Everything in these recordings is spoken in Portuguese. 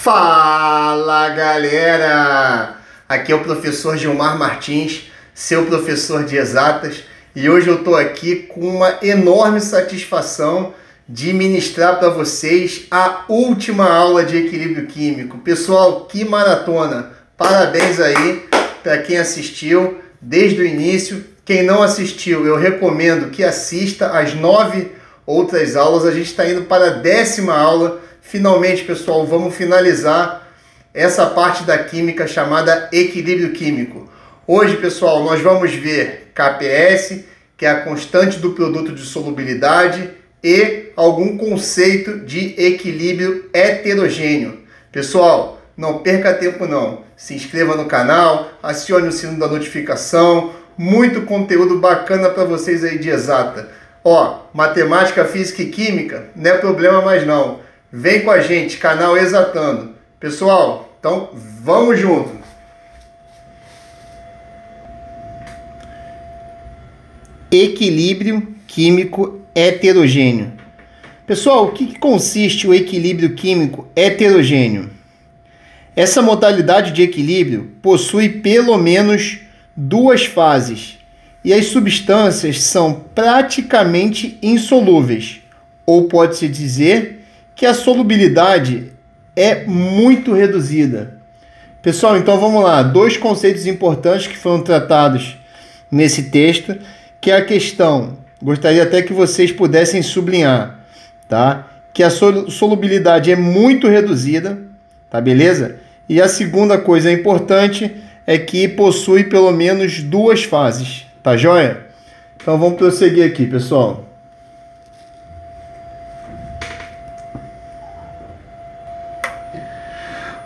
Fala galera! Aqui é o professor Gilmar Martins, seu professor de exatas, e hoje eu estou aqui com uma enorme satisfação de ministrar para vocês a última aula de equilíbrio químico. Pessoal, que maratona! Parabéns aí para quem assistiu desde o início. Quem não assistiu, eu recomendo que assista as 9 outras aulas. A gente está indo para a 10ª aula. Finalmente, pessoal, vamos finalizar essa parte da química chamada equilíbrio químico. Hoje, pessoal, nós vamos ver KPS, que é a constante do produto de solubilidade, e algum conceito de equilíbrio heterogêneo. Pessoal, não perca tempo não. Se inscreva no canal, acione o sino da notificação. Muito conteúdo bacana para vocês aí de exata. Ó, matemática, física e química não é problema mais não. Vem com a gente, canal Exatando. Pessoal, então vamos junto. Equilíbrio químico heterogêneo. Pessoal, o que consiste o equilíbrio químico heterogêneo? Essa modalidade de equilíbrio possui pelo menos 2 fases e as substâncias são praticamente insolúveis, ou pode-se dizer que a solubilidade é muito reduzida. Pessoal, então vamos lá. 2 conceitos importantes que foram tratados nesse texto, que é a questão, gostaria até que vocês pudessem sublinhar, tá? Que a solubilidade é muito reduzida, tá beleza? E a segunda coisa importante é que possui pelo menos 2 fases, tá joia? Então vamos prosseguir aqui, pessoal.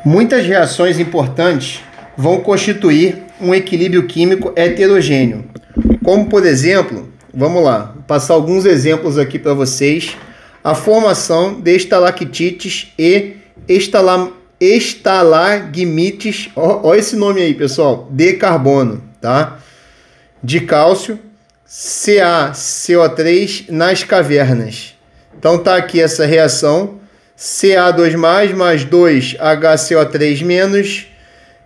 Muitas reações importantes vão constituir um equilíbrio químico heterogêneo, como por exemplo, vamos lá, vou passar alguns exemplos aqui para vocês. A formação de estalactites e estalagmites, ó esse nome aí, pessoal, de carbono, tá? De cálcio, CaCO3 nas cavernas. Então tá aqui essa reação, Ca2+, mais 2HCO3-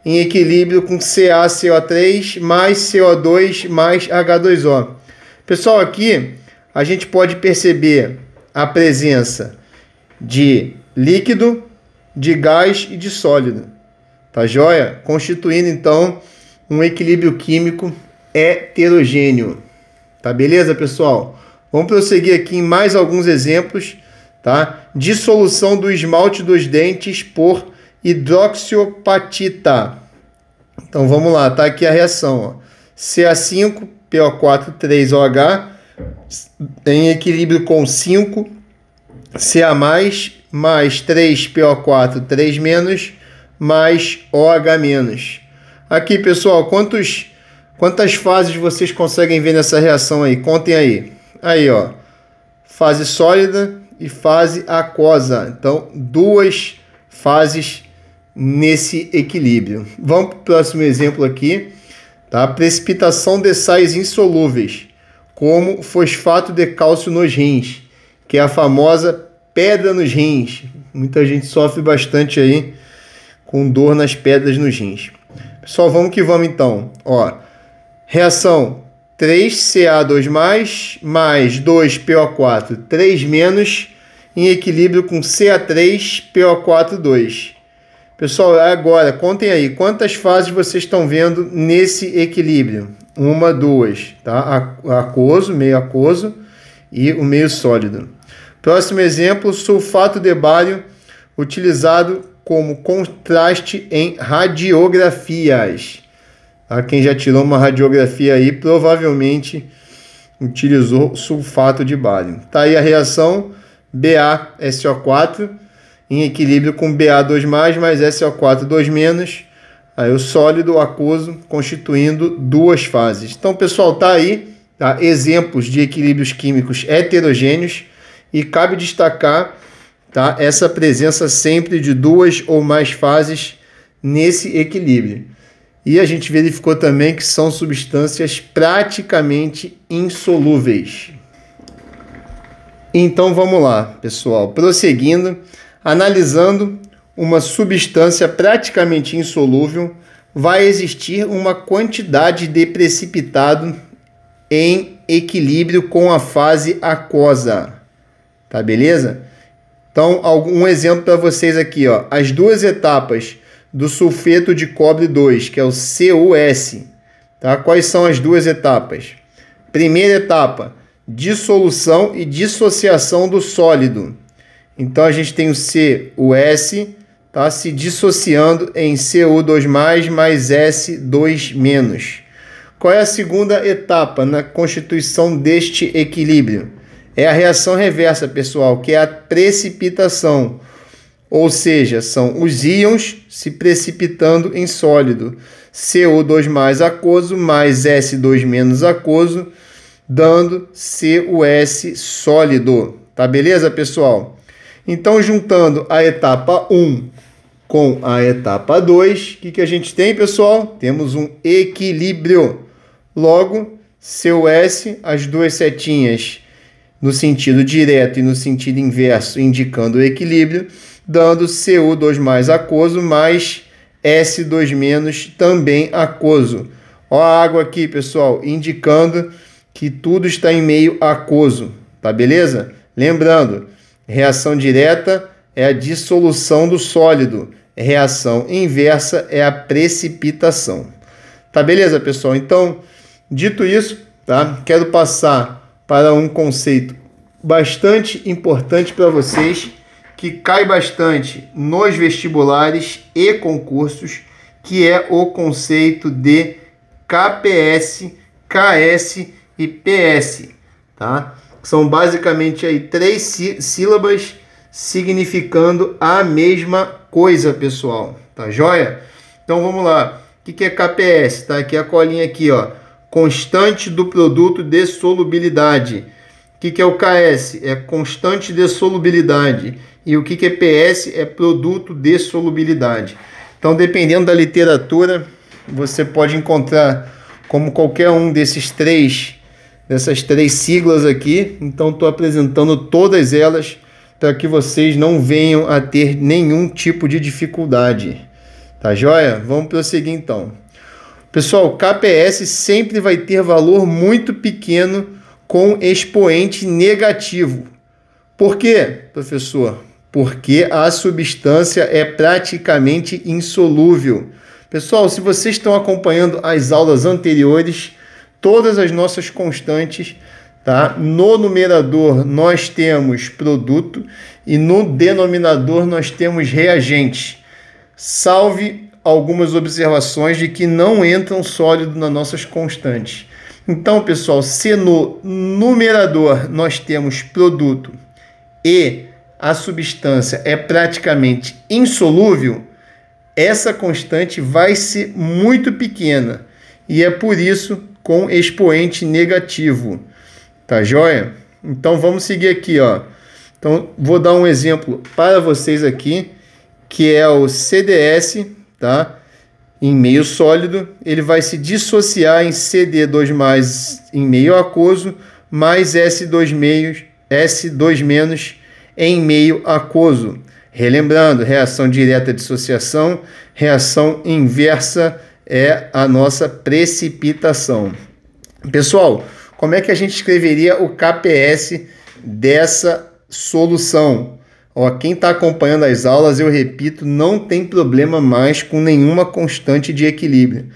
em equilíbrio com CaCO3 mais CO2 mais H2O. Pessoal, aqui a gente pode perceber a presença de líquido, de gás e de sólido, tá joia? Constituindo então um equilíbrio químico heterogêneo, tá beleza, pessoal? Vamos prosseguir aqui em mais alguns exemplos, tá? Dissolução do esmalte dos dentes por hidroxiapatita. Então vamos lá, tá aqui a reação, ó. Ca5PO4 3OH em equilíbrio com 5 Ca+, mais 3PO4 3- mais OH-. Aqui, pessoal, quantas fases vocês conseguem ver nessa reação aí? Contem aí. Aí, ó. Fase sólida e fase aquosa. Então, 2 fases nesse equilíbrio. Vamos para o próximo exemplo aqui, tá? Precipitação de sais insolúveis, como fosfato de cálcio nos rins, que é a famosa pedra nos rins. Muita gente sofre bastante aí com dor nas pedras nos rins. Pessoal, vamos que vamos então. Ó, reação 3Ca2+, mais 2PO4 3- em equilíbrio com Ca3PO4 2. Pessoal, agora contem aí quantas fases vocês estão vendo nesse equilíbrio. 1, 2, tá? Aquoso, meio aquoso e o meio sólido. Próximo exemplo, sulfato de bário utilizado como contraste em radiografias. Tá? Quem já tirou uma radiografia aí provavelmente utilizou sulfato de bário. Tá aí a reação BaSO4 em equilíbrio com Ba2+, mais SO4 2-. Aí o sólido, o aquoso, constituindo 2 fases. Então, pessoal, tá aí, tá? Exemplos de equilíbrios químicos heterogêneos, e cabe destacar, tá? Essa presença sempre de 2 ou mais fases nesse equilíbrio. E a gente verificou também que são substâncias praticamente insolúveis. Então vamos lá, pessoal, prosseguindo, analisando uma substância praticamente insolúvel, vai existir uma quantidade de precipitado em equilíbrio com a fase aquosa. Tá beleza? Então, um exemplo para vocês aqui, ó. As duas etapas do sulfeto de cobre 2, que é o CuS. Tá? Quais são as duas etapas? Primeira etapa, dissolução e dissociação do sólido. Então, a gente tem o CuS, tá, se dissociando em Cu2+, mais S2-. Qual é a segunda etapa na constituição deste equilíbrio? É a reação reversa, pessoal, que é a precipitação. Ou seja, são os íons se precipitando em sólido. Cu2+ aquoso mais S2- aquoso, dando CuS sólido. Tá beleza, pessoal? Então, juntando a etapa 1 com a etapa 2, o que a gente tem, pessoal? Temos um equilíbrio. Logo, CuS, as duas setinhas no sentido direto e no sentido inverso, indicando o equilíbrio, dando Cu2+ aquoso mais S2- também aquoso. Ó a água aqui, pessoal, indicando que tudo está em meio aquoso, tá beleza? Lembrando, reação direta é a dissolução do sólido, reação inversa é a precipitação. Tá beleza, pessoal? Então, dito isso, tá? Quero passar para um conceito bastante importante para vocês, que cai bastante nos vestibulares e concursos, que é o conceito de KPS, KS e PS, tá? São basicamente aí 3 sílabas significando a mesma coisa, pessoal, tá joia? Então vamos lá. O que é KPS? Tá aqui a colinha aqui, ó. Constante do produto de solubilidade. O que é o KS? É constante de solubilidade. E o que é PS? É produto de solubilidade. Então, dependendo da literatura, você pode encontrar como qualquer um dessas três siglas aqui. Então, estou apresentando todas elas para que vocês não venham a ter nenhum tipo de dificuldade. Tá joia? Vamos prosseguir então. Pessoal, KPS sempre vai ter valor muito pequeno com expoente negativo. Por quê, professor? Porque a substância é praticamente insolúvel. Pessoal, se vocês estão acompanhando as aulas anteriores, todas as nossas constantes, tá? No numerador nós temos produto e no denominador nós temos reagente. Salve algumas observações de que não entram sólido nas nossas constantes. Então, pessoal, se no numerador nós temos produto e a substância é praticamente insolúvel, essa constante vai ser muito pequena. E é por isso com expoente negativo. Tá joia? Então, vamos seguir aqui, ó. Então, vou dar um exemplo para vocês aqui, que é o CDS, tá? Em meio sólido, ele vai se dissociar em CD2+ em meio aquoso, mais S2- em meio aquoso. Relembrando, reação direta é dissociação, reação inversa é a nossa precipitação. Pessoal, como é que a gente escreveria o KPS dessa solução? Ó, quem está acompanhando as aulas, eu repito, não tem problema mais com nenhuma constante de equilíbrio.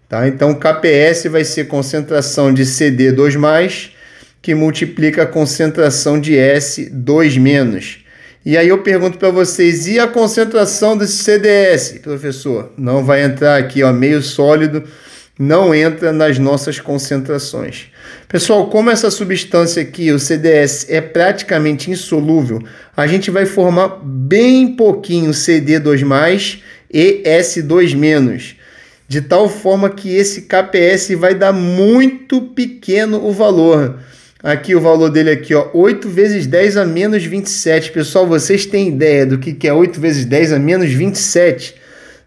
Tá? Então, KPS vai ser concentração de CD2+, que multiplica a concentração de S2-. E aí eu pergunto para vocês, e a concentração desse CDS, professor? Não vai entrar aqui, ó, meio sólido, não entra nas nossas concentrações. Pessoal, como essa substância aqui, o CDS, é praticamente insolúvel, a gente vai formar bem pouquinho CD2+ e S2-, de tal forma que esse KPS vai dar muito pequeno o valor. Aqui o valor dele aqui, ó, 8 vezes 10 a menos 27. Pessoal, vocês têm ideia do que é 8 vezes 10 a menos 27?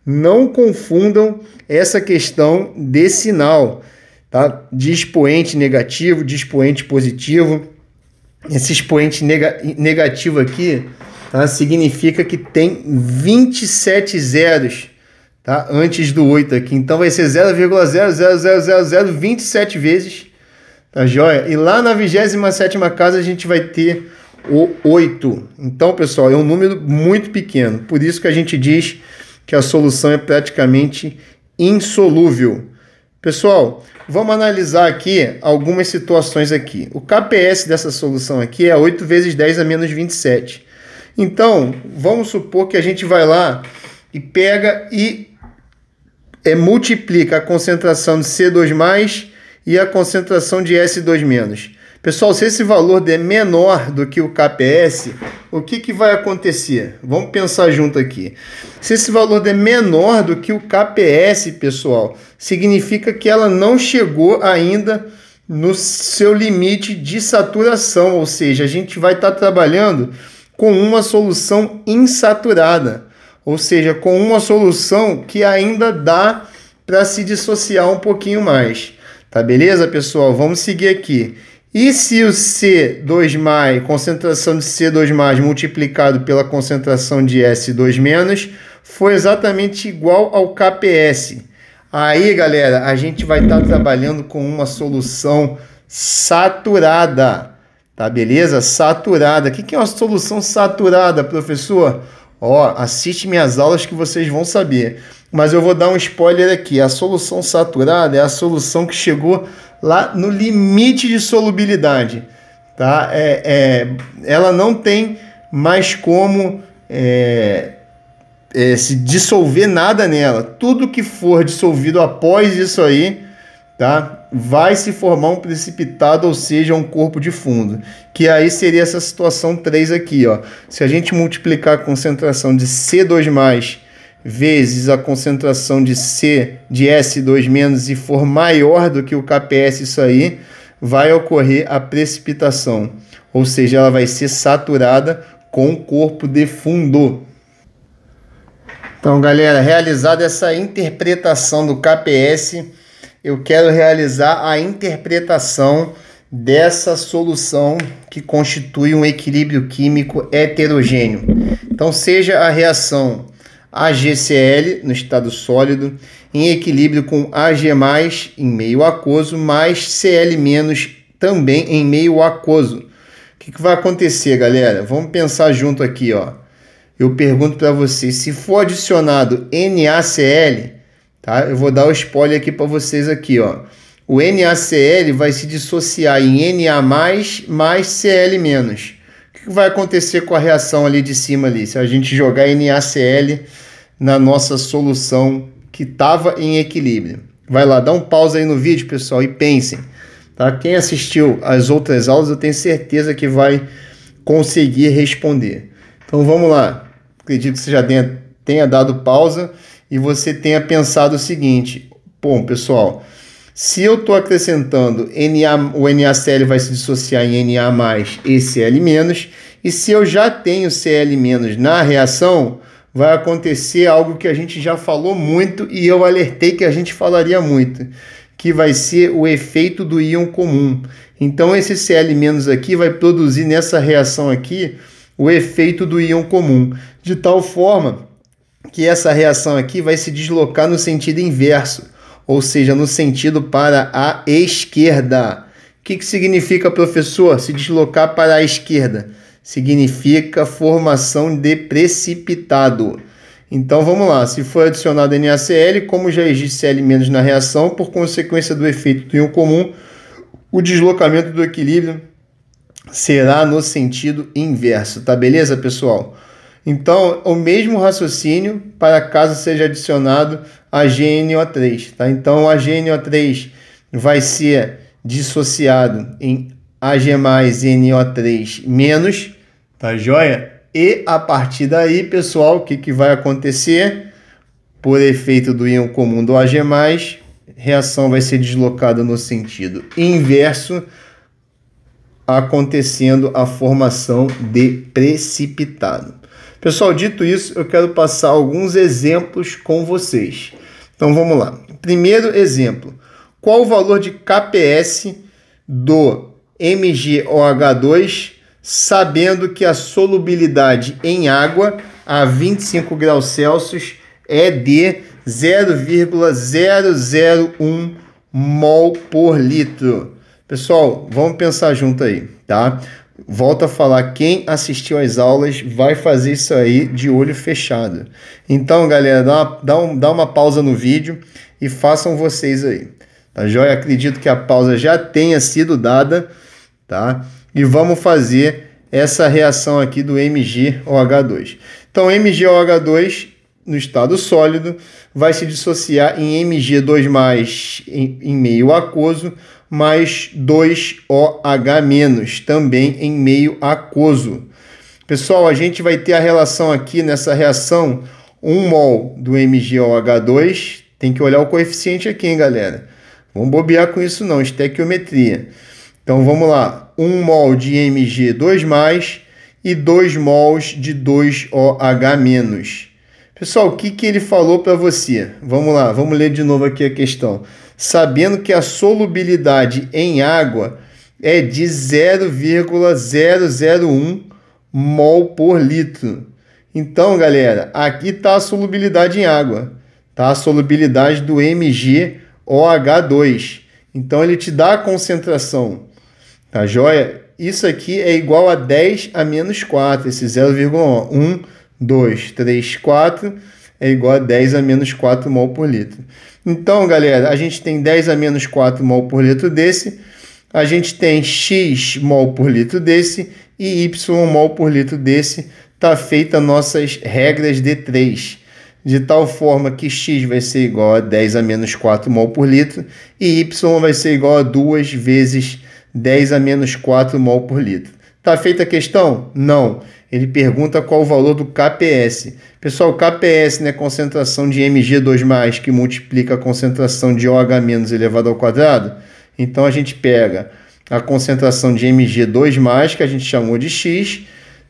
Não confundam essa questão de sinal, tá? De expoente negativo, de expoente positivo. Esse expoente negativo aqui tá? Significa que tem 27 zeros, tá? Antes do 8 aqui. Então vai ser 0,0000027 vezes, tá joia? E lá na 27ª casa a gente vai ter o 8. Então, pessoal, é um número muito pequeno. Por isso que a gente diz que a solução é praticamente insolúvel. Pessoal, vamos analisar aqui algumas situações aqui. O KPS dessa solução aqui é 8 vezes 10 a menos 27. Então, vamos supor que a gente vai lá e pega e multiplica a concentração de C2+, e a concentração de S2-. Pessoal, se esse valor der menor do que o KPS, o que vai acontecer? Vamos pensar junto aqui. Se esse valor der menor do que o KPS, pessoal, significa que ela não chegou ainda no seu limite de saturação, ou seja, a gente vai estar trabalhando com uma solução insaturada, ou seja, com uma solução que ainda dá para se dissociar um pouquinho mais. Tá beleza, pessoal? Vamos seguir aqui. E se o C2+, concentração de C2+, multiplicado pela concentração de S2-, for exatamente igual ao KPS? Aí, galera, a gente vai estar trabalhando com uma solução saturada. Tá beleza? Saturada. O que é uma solução saturada, professor? Ó, assiste minhas aulas que vocês vão saber. Mas eu vou dar um spoiler aqui. A solução saturada é a solução que chegou lá no limite de solubilidade. Tá? Ela não tem mais como se dissolver nada nela. Tudo que for dissolvido após isso aí, tá? Vai se formar um precipitado, ou seja, um corpo de fundo. Que aí seria essa situação 3 aqui. Ó. Se a gente multiplicar a concentração de C2+, vezes a concentração de S2- e for maior do que o KPS, isso aí, vai ocorrer a precipitação. Ou seja, ela vai ser saturada com corpo de fundo. Então, galera, realizada essa interpretação do KPS, eu quero realizar a interpretação dessa solução que constitui um equilíbrio químico heterogêneo. Então, seja a reação AgCl no estado sólido em equilíbrio com Ag+ em meio aquoso mais Cl- também em meio aquoso. O que vai acontecer, galera? Vamos pensar junto aqui, ó. Eu pergunto para vocês, se for adicionado NaCl, tá? Eu vou dar o spoiler aqui para vocês aqui, ó. O NaCl vai se dissociar em Na+, mais Cl-. O que vai acontecer com a reação ali de cima ali, se a gente jogar NaCl na nossa solução que estava em equilíbrio? Vai lá, dá um pause aí no vídeo, pessoal, e pensem. Tá? Quem assistiu às outras aulas, eu tenho certeza que vai conseguir responder. Então vamos lá. Acredito que você já tenha dado pausa e você tenha pensado o seguinte. Bom, pessoal, se eu estou acrescentando o NaCl vai se dissociar em Na+ e Cl-, e se eu já tenho Cl- na reação, vai acontecer algo que a gente já falou muito e eu alertei que a gente falaria muito, que vai ser o efeito do íon comum. Então esse Cl- aqui vai produzir nessa reação aqui o efeito do íon comum, de tal forma que essa reação aqui vai se deslocar no sentido inverso, ou seja, no sentido para a esquerda. O que significa, professor, se deslocar para a esquerda? Significa formação de precipitado. Então vamos lá, se for adicionado NaCl, como já existe Cl- na reação, por consequência do efeito do íon comum, o deslocamento do equilíbrio será no sentido inverso, tá beleza, pessoal? Então, o mesmo raciocínio para caso seja adicionado AgNO3, tá? Então, o AgNO3 vai ser dissociado em Ag+ NO3-, tá joia? E a partir daí, pessoal, o que vai acontecer? Por efeito do íon comum do Ag+, reação vai ser deslocada no sentido inverso, acontecendo a formação de precipitado. Pessoal, dito isso, eu quero passar alguns exemplos com vocês. Então vamos lá. Primeiro exemplo. Qual o valor de KPS do MgOH2 sabendo que a solubilidade em água a 25 graus Celsius é de 0,001 mol por litro. Pessoal, vamos pensar junto aí, tá? Volto a falar, quem assistiu às aulas vai fazer isso aí de olho fechado. Então, galera, dá uma pausa no vídeo e façam vocês aí. Tá joia? Acredito que a pausa já tenha sido dada, tá? E vamos fazer essa reação aqui do MgOH2. Então, MgOH2 no estado sólido vai se dissociar em Mg2+, em meio aquoso, mais 2OH- também em meio aquoso. Pessoal, a gente vai ter a relação aqui nessa reação 1 mol do MgOH2. Tem que olhar o coeficiente aqui, hein, galera? Vamos bobear com isso não, estequiometria. Então vamos lá, 1 mol de Mg2+, e 2 mols de 2OH-. Pessoal, o que ele falou para você? Vamos lá, vamos ler de novo aqui a questão. Sabendo que a solubilidade em água é de 0,001 mol por litro. Então, galera, aqui está a solubilidade em água, tá? A solubilidade do MgOH2. Então, ele te dá a concentração, tá joia? Isso aqui é igual a 10 a menos 4, esse 0,1. 1, 2, 3, 4 é igual a 10 a menos 4 mol por litro. Então, galera, a gente tem 10 a menos 4 mol por litro desse, a gente tem X mol por litro desse e Y mol por litro desse. Tá feita nossas regras de 3, de tal forma que X vai ser igual a 10 a menos 4 mol por litro e Y vai ser igual a 2 vezes 10 a menos 4 mol por litro. Tá feita a questão? Não. Ele pergunta qual o valor do KPS. Pessoal, KPS, né, concentração de Mg2+, que multiplica a concentração de OH- elevado ao quadrado. Então, a gente pega a concentração de Mg2+, que a gente chamou de X,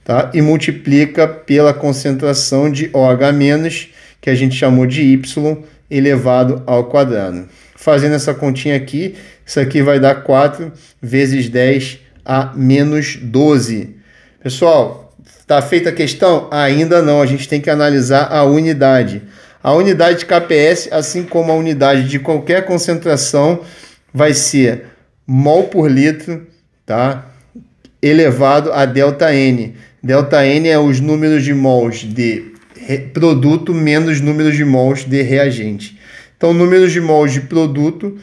tá? E multiplica pela concentração de OH-, que a gente chamou de Y, elevado ao quadrado. Fazendo essa continha aqui, isso aqui vai dar 4 vezes 10 a menos 12. Pessoal, está feita a questão? Ainda não, a gente tem que analisar a unidade. A unidade de KPS, assim como a unidade de qualquer concentração, vai ser mol por litro, tá? Elevado a ΔN. ΔN é os números de mols de produto menos números de mols de reagente. Então, números de mols de produto,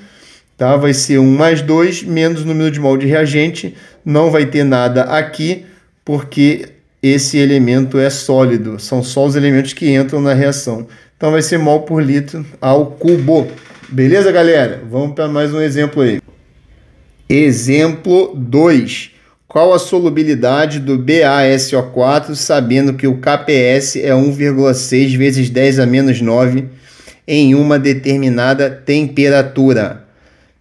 tá? Vai ser 1 mais 2 menos número de mol de reagente. Não vai ter nada aqui, porque esse elemento é sólido. São só os elementos que entram na reação. Então, vai ser mol por litro ao cubo. Beleza, galera? Vamos para mais um exemplo aí. Exemplo 2. Qual a solubilidade do BaSO4, sabendo que o KPS é 1,6 vezes 10 a menos 9 em uma determinada temperatura?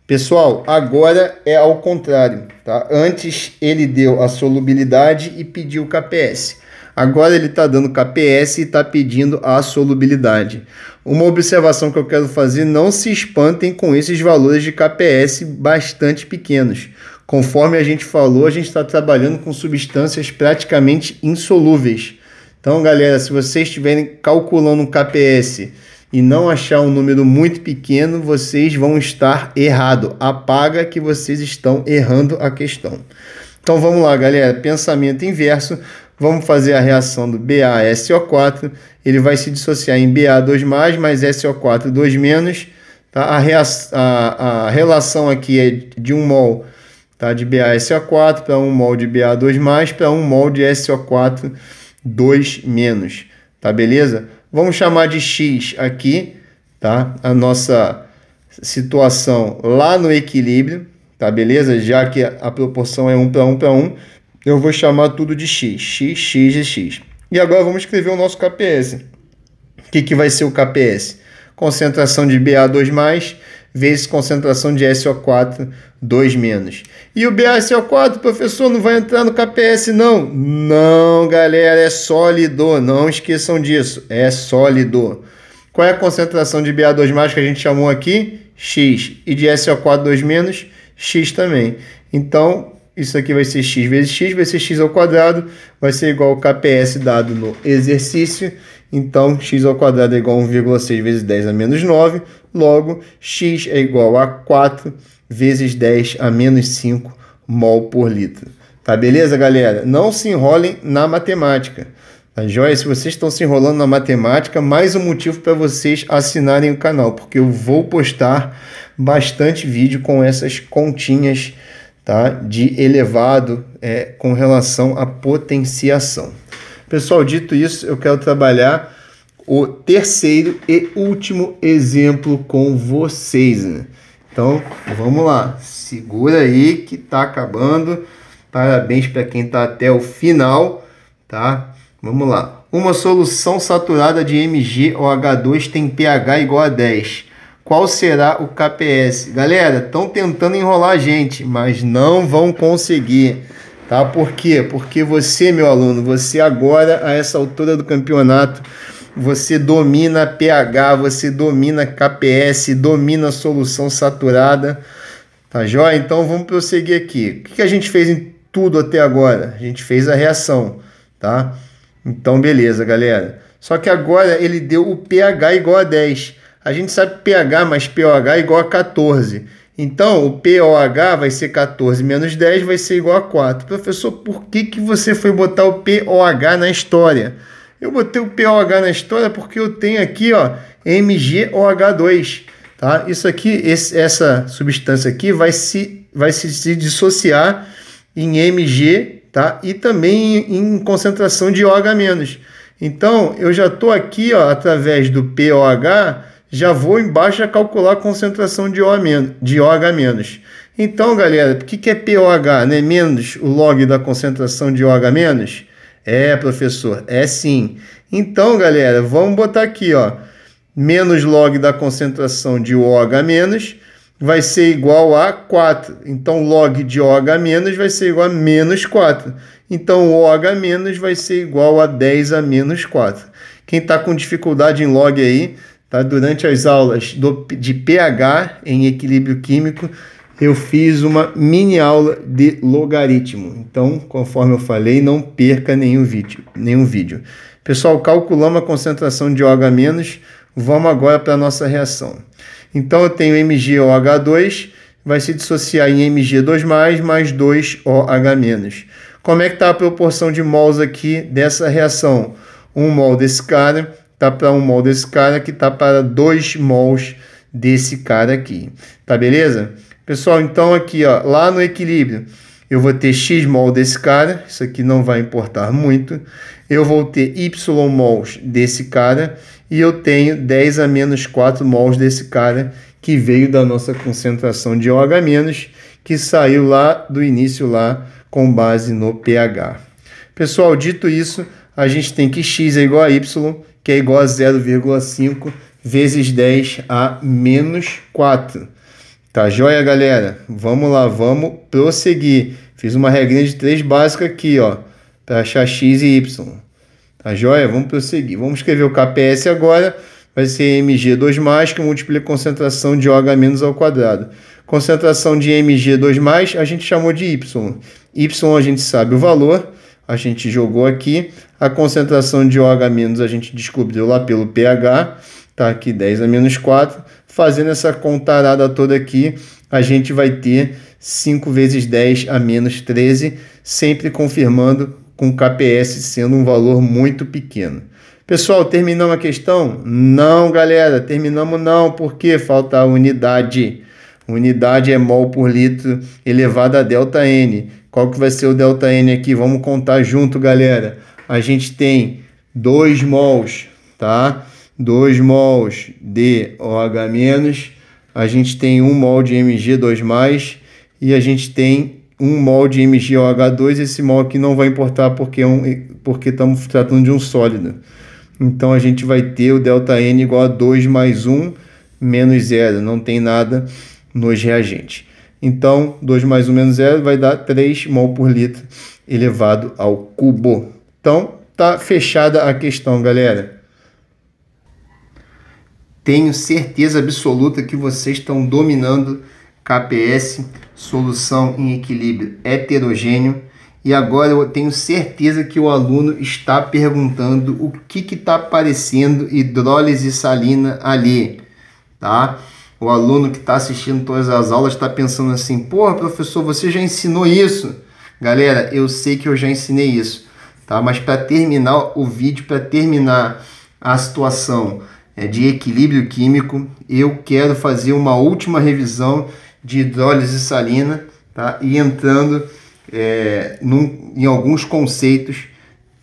Pessoal, agora é ao contrário, tá? Antes ele deu a solubilidade e pediu o KPS. Agora ele está dando KPS e está pedindo a solubilidade. Uma observação que eu quero fazer: não se espantem com esses valores de KPS bastante pequenos. Conforme a gente falou, a gente está trabalhando com substâncias praticamente insolúveis. Então, galera, se vocês estiverem calculando um KPS e não achar um número muito pequeno, vocês vão estar errado. Apaga que vocês estão errando a questão. Então vamos lá, galera. Pensamento inverso. Vamos fazer a reação do BaSO4. Ele vai se dissociar em Ba2+, mais SO4 2-. Tá? A relação aqui é de 1 mol, tá? De BaSO4 para 1 mol de Ba2+, para 1 mol de SO4 2-. Tá, beleza? Vamos chamar de X aqui, tá? A nossa situação lá no equilíbrio, tá, beleza? Já que a proporção é 1 para 1 para 1, eu vou chamar tudo de X. X, X e X. E agora vamos escrever o nosso KPS. O que vai ser o KPS? Concentração de Ba2+, vezes concentração de SO4 2-. E o BaSO4, professor, não vai entrar no KPS, não? Não, galera, é sólido. Não esqueçam disso, é sólido. Qual é a concentração de Ba2+, que a gente chamou aqui? X. E de SO4 2-, X também. Então, isso aqui vai ser x vezes x, vai ser x ao quadrado, vai ser igual ao KPS dado no exercício. Então, x ao quadrado é igual a 1,6 vezes 10 a menos 9. Logo, x é igual a 4 vezes 10 a menos 5 mol por litro. Tá beleza, galera? Não se enrolem na matemática. Tá joia? Se vocês estão se enrolando na matemática, mais um motivo para vocês assinarem o canal, porque eu vou postar bastante vídeo com essas continhas, tá, de elevado com relação à potenciação. Pessoal, dito isso, eu quero trabalhar o terceiro e último exemplo com vocês, né? Então, vamos lá. Segura aí que tá acabando. Parabéns para quem tá até o final, tá? Vamos lá. Uma solução saturada de MgOH2 tem pH igual a 10. Qual será o KPS? Galera, estão tentando enrolar a gente, mas não vão conseguir, tá? Por quê? Porque você, meu aluno, você agora, a essa altura do campeonato, você domina pH, você domina KPS, domina a solução saturada, tá joia? Então vamos prosseguir aqui. O que a gente fez em tudo até agora? A gente fez a reação, tá? Então beleza, galera. Só que agora ele deu o pH igual a 10. A gente sabe pH mais pOH é igual a 14. Então, o pOH vai ser 14 menos 10, vai ser igual a 4. Professor, por que você foi botar o pOH na história? Eu botei o pOH na história porque eu tenho aqui, ó, MgOH2. Tá? Isso aqui, essa substância aqui vai se dissociar em Mg, tá? E também em concentração de OH-. Então, eu já estou aqui, ó, através do pOH, já vou embaixo a calcular a concentração de OH-. Então, galera, o que é pOH? Né? Menos o log da concentração de OH-? É, professor, é sim. Então, galera, vamos botar aqui, ó, menos log da concentração de OH- vai ser igual a 4. Então, log de OH- vai ser igual a menos 4. Então, o OH- vai ser igual a 10 a menos 4. Quem está com dificuldade em log aí, tá? Durante as aulas de pH em equilíbrio químico, eu fiz uma mini aula de logaritmo. Então, conforme eu falei, não perca nenhum vídeo. Pessoal, calculamos a concentração de OH-. Vamos agora para a nossa reação. Então, eu tenho MgOH2, vai se dissociar em Mg2+, mais 2OH-. Como é que está a proporção de mols aqui dessa reação? 1 mol desse cara está para 1 mol desse cara, que está para 2 mols desse cara aqui. Tá beleza? Pessoal, então aqui, ó, lá no equilíbrio, eu vou ter x mol desse cara, isso aqui não vai importar muito. Eu vou ter y mols desse cara e eu tenho 10 a menos 4 mols desse cara, que veio da nossa concentração de OH-, que saiu lá do início lá com base no pH. Pessoal, dito isso, a gente tem que x é igual a y, que é igual a 0,5 vezes 10 a menos 4. Tá joia, galera? Vamos lá, vamos prosseguir. Fiz uma regrinha de 3 básica aqui, ó, para achar x e y. Tá joia? Vamos prosseguir. Vamos escrever o KPS agora. Vai ser Mg2+, que multiplica a concentração de OH- ao quadrado. Concentração de Mg2+, a gente chamou de y. Y a gente sabe o valor, a gente jogou aqui. A concentração de OH- a gente descobriu lá pelo pH. Tá aqui 10 a menos 4. Fazendo essa contarada toda aqui, a gente vai ter 5 vezes 10 a menos 13, sempre confirmando com KPS sendo um valor muito pequeno. Pessoal, terminamos a questão? Não, galera, terminamos não, porque falta a unidade. Unidade é mol por litro elevado a ΔN. Qual que vai ser o ΔN aqui? Vamos contar junto, galera. A gente tem 2 mols, tá? 2 mols de OH-, a gente tem 1 mol de Mg2+, e a gente tem 1 mol de MgOH2. Esse mol aqui não vai importar porque estamos tratando de um sólido. Então, a gente vai ter o ΔN igual a 2 mais 1 menos 0. Não tem nada nos reagentes. Então, 2 mais 1 menos 0 vai dar 3 mol por litro elevado ao cubo. Então, tá fechada a questão, galera. Tenho certeza absoluta que vocês estão dominando KPS, solução em equilíbrio heterogêneo. E agora eu tenho certeza que o aluno está perguntando o que está aparecendo hidrólise salina ali, tá? O aluno que está assistindo todas as aulas está pensando assim, porra, professor, você já ensinou isso? Galera, eu sei que eu já ensinei isso, tá? Mas para terminar o vídeo, para terminar a situação de equilíbrio químico, eu quero fazer uma última revisão de hidrólise salina, tá? E entrando em alguns conceitos,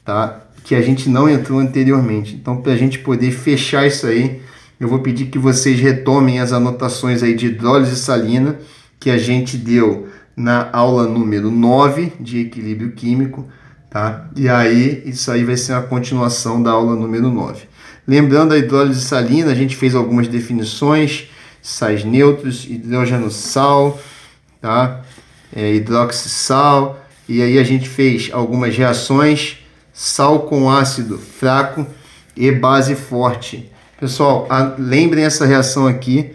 tá? Que a gente não entrou anteriormente. Então, para a gente poder fechar isso aí, eu vou pedir que vocês retomem as anotações aí de hidrólise salina que a gente deu na aula número 9 de equilíbrio químico, tá? E aí, isso aí vai ser a continuação da aula número 9. Lembrando a hidrólise salina, a gente fez algumas definições, sais neutros, hidrogênio sal, tá? Hidroxissal, e aí a gente fez algumas reações, sal com ácido fraco e base forte. Pessoal, lembrem essa reação aqui,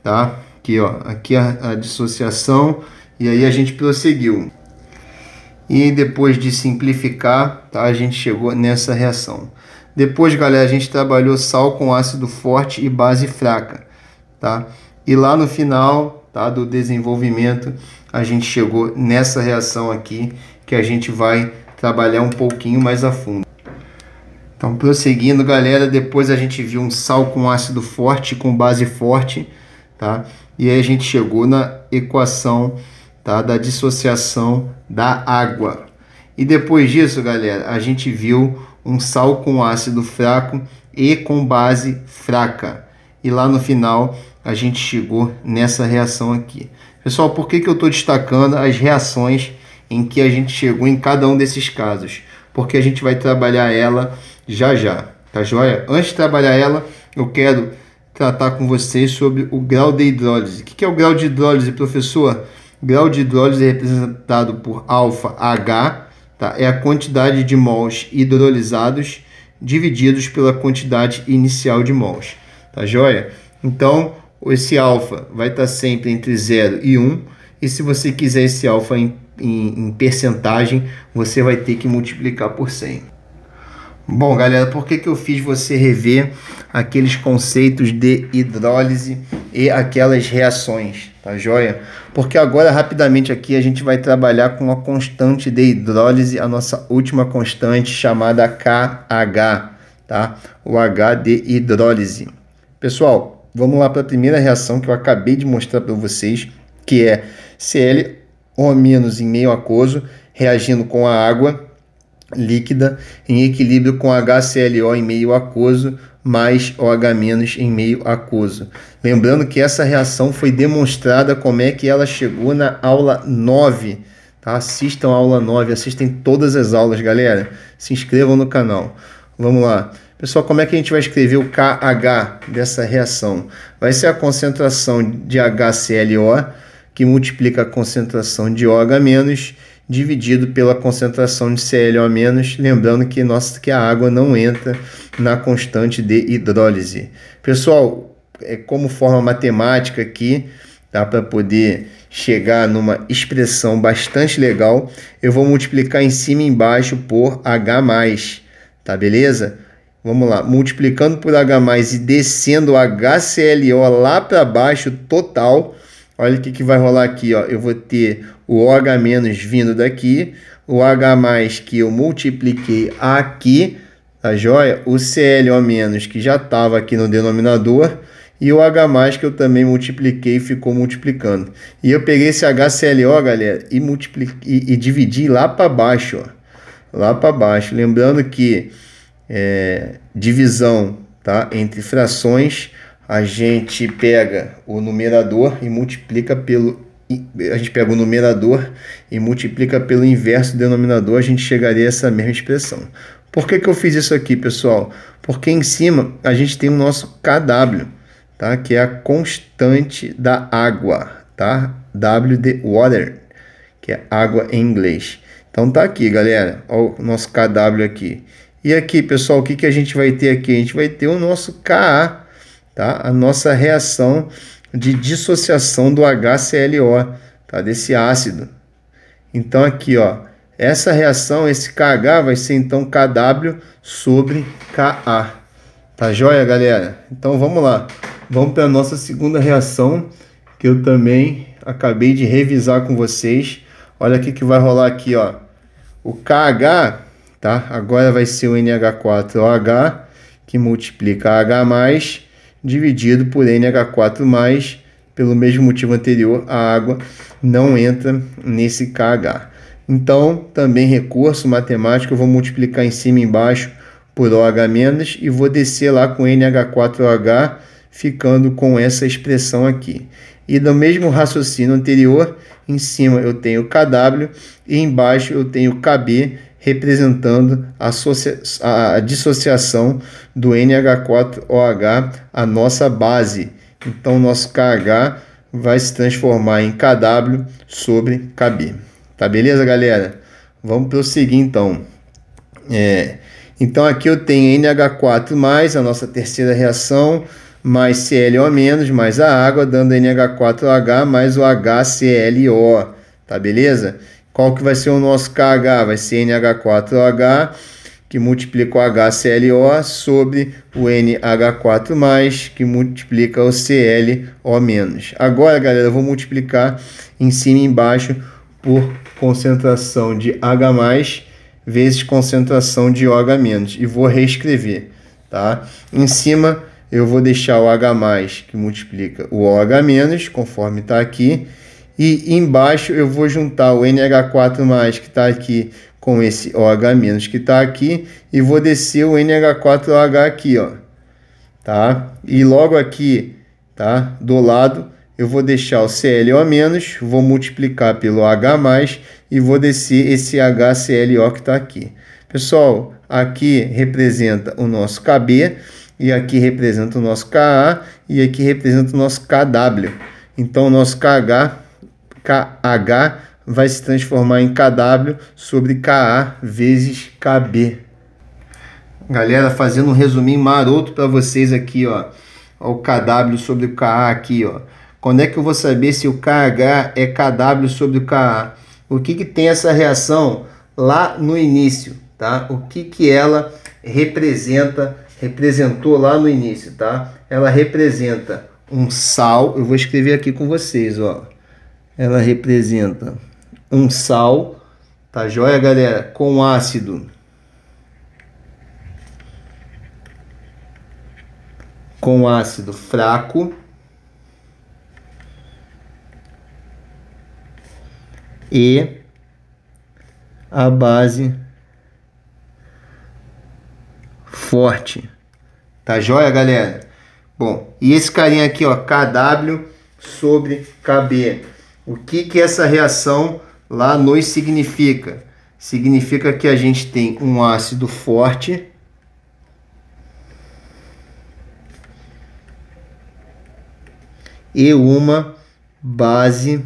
tá? Aqui, ó, aqui a dissociação, e aí a gente prosseguiu. E depois de simplificar, tá? A gente chegou nessa reação. Depois, galera, a gente trabalhou sal com ácido forte e base fraca, tá? E lá no final, tá, do desenvolvimento, a gente chegou nessa reação aqui, que a gente vai trabalhar um pouquinho mais a fundo. Então, prosseguindo, galera, depois a gente viu um sal com ácido forte com base forte, tá? E aí a gente chegou na equação, tá, da dissociação da água. E depois disso, galera, a gente viu um sal com ácido fraco e com base fraca. E lá no final, a gente chegou nessa reação aqui. Pessoal, por que eu estou destacando as reações em que a gente chegou em cada um desses casos? Porque a gente vai trabalhar ela já já, tá joia? Antes de trabalhar ela, eu quero tratar com vocês sobre o grau de hidrólise. O que é o grau de hidrólise, professor? O grau de hidrólise é representado por alfa H, tá? É a quantidade de mols hidrolisados divididos pela quantidade inicial de mols, tá joia? Então, esse alfa vai estar sempre entre 0 e 1, e se você quiser esse alfa em percentagem, você vai ter que multiplicar por 100. Bom, galera, por que eu fiz você rever aqueles conceitos de hidrólise e aquelas reações, tá joia? Porque agora, rapidamente aqui, a gente vai trabalhar com a constante de hidrólise, a nossa última constante chamada KH, tá? O H de hidrólise. Pessoal, vamos lá para a primeira reação que eu acabei de mostrar para vocês, que é ClO- em meio aquoso, reagindo com a água líquida em equilíbrio com HClO em meio aquoso mais OH- em meio aquoso. Lembrando que essa reação foi demonstrada como é que ela chegou na aula 9. Tá? Assistam a aula 9, assistem todas as aulas, galera. Se inscrevam no canal. Vamos lá. Pessoal, como é que a gente vai escrever o KH dessa reação? Vai ser a concentração de HClO, que multiplica a concentração de OH-, dividido pela concentração de ClO-, lembrando que a água não entra na constante de hidrólise. Pessoal, como forma matemática aqui, tá, para poder chegar numa expressão bastante legal, eu vou multiplicar em cima e embaixo por H+, tá beleza? Vamos lá, multiplicando por H+, e descendo o HClO lá para baixo total. Olha o que vai rolar aqui, ó. Eu vou ter o OH- vindo daqui, o H+ que eu multipliquei aqui, tá joia? O ClO- que já estava aqui no denominador, e o H+ que eu também multipliquei e ficou multiplicando. E eu peguei esse HClO, galera, e dividi lá para baixo, ó. Lá para baixo. Lembrando que divisão, tá, entre frações, a gente pega o numerador e multiplica pelo... A gente pega o numerador e multiplica pelo inverso do denominador, a gente chegaria a essa mesma expressão. Por que eu fiz isso aqui, pessoal? Porque em cima a gente tem o nosso KW, tá? Que é a constante da água, tá? W de water, que é água em inglês. Então tá aqui, galera, ó, o nosso KW aqui. E aqui, pessoal, o que a gente vai ter aqui? A gente vai ter o nosso Ka, tá? A nossa reação de dissociação do HClO, tá? Desse ácido. Então aqui, ó, essa reação, esse KH vai ser então KW sobre Ka. Tá joia, galera? Então vamos lá. Vamos para a nossa segunda reação, que eu também acabei de revisar com vocês. Olha o que vai rolar aqui, ó. O KH, tá? Agora vai ser o NH4OH, que multiplica H+, dividido por NH4+, pelo mesmo motivo anterior, a água não entra nesse KH. Então, também recurso matemático, eu vou multiplicar em cima e embaixo por OH- e vou descer lá com NH4OH, ficando com essa expressão aqui. E do mesmo raciocínio anterior, em cima eu tenho KW e embaixo eu tenho KB, representando a dissociação do NH4OH, a nossa base. Então, nosso KH vai se transformar em KW sobre KB. Tá beleza, galera? Vamos prosseguir, então. Então, aqui eu tenho NH4+, a nossa terceira reação, mais ClO-, mais a água, dando NH4OH mais o HClO. Tá beleza? Qual que vai ser o nosso KH? Vai ser NH4OH, que multiplica o HClO, sobre o NH4+, que multiplica o ClO-. Agora, galera, eu vou multiplicar em cima e embaixo por concentração de H+, vezes concentração de OH-, e vou reescrever, tá? Em cima, eu vou deixar o H+, que multiplica o OH-, conforme está aqui, e embaixo eu vou juntar o NH4+, que está aqui, com esse OH- que está aqui, e vou descer o NH4OH aqui, ó, tá? E logo aqui, tá? Do lado, eu vou deixar o ClO-, vou multiplicar pelo H+, e vou descer esse HClO que está aqui. Pessoal, aqui representa o nosso KB, e aqui representa o nosso Ka, e aqui representa o nosso KW. Então, o nosso KH vai se transformar em KW sobre Ka vezes KB. Galera, fazendo um resuminho maroto para vocês aqui, ó. O KW sobre o Ka aqui, ó. Quando é que eu vou saber se o KH é KW sobre o Ka? O que tem essa reação lá no início, tá? O que ela representou lá no início, tá? Ela representa um sal, eu vou escrever aqui com vocês, ó. Ela representa um sal, tá joia, galera? Com ácido. Com ácido fraco. E a base forte. Tá joia, galera? Bom, e esse carinha aqui, ó, KW sobre KB. O que essa reação lá nos significa? Significa que a gente tem um ácido forte e uma base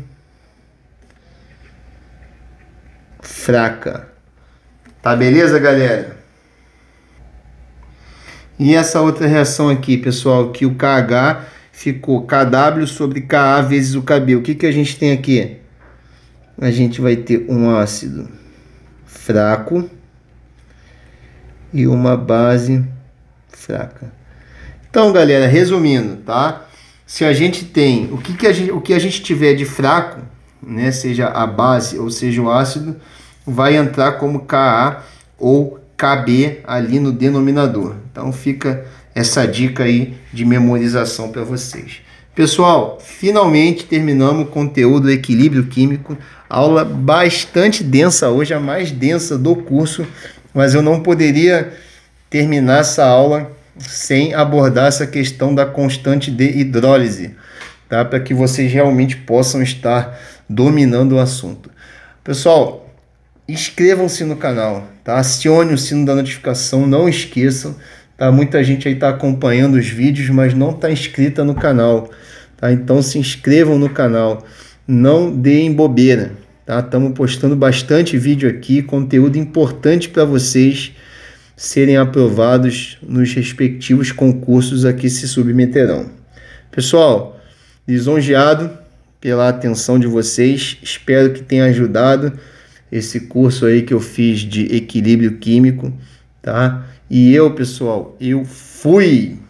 fraca. Tá beleza, galera? E essa outra reação aqui, pessoal, que o KH ficou KW sobre Ka vezes o KB. O que a gente tem aqui? A gente vai ter um ácido fraco e uma base fraca. Então, galera, resumindo, tá? Se a gente tem o que a gente tiver de fraco, né, seja a base ou seja o ácido, vai entrar como Ka ou KB ali no denominador. Então fica essa dica aí de memorização para vocês. Pessoal, finalmente terminamos o conteúdo do equilíbrio químico. Aula bastante densa hoje, a mais densa do curso, mas eu não poderia terminar essa aula sem abordar essa questão da constante de hidrólise, tá? Para que vocês realmente possam estar dominando o assunto. Pessoal, inscrevam-se no canal, tá? Acione o sino da notificação, não esqueçam, tá? Muita gente aí está acompanhando os vídeos, mas não está inscrita no canal, tá? Então se inscrevam no canal, não deem bobeira, tá? Estamos postando bastante vídeo aqui, conteúdo importante para vocês serem aprovados nos respectivos concursos a que se submeterão. Pessoal, lisonjeado pela atenção de vocês. Espero que tenha ajudado esse curso aí que eu fiz de equilíbrio químico, tá? E eu, pessoal, eu fui!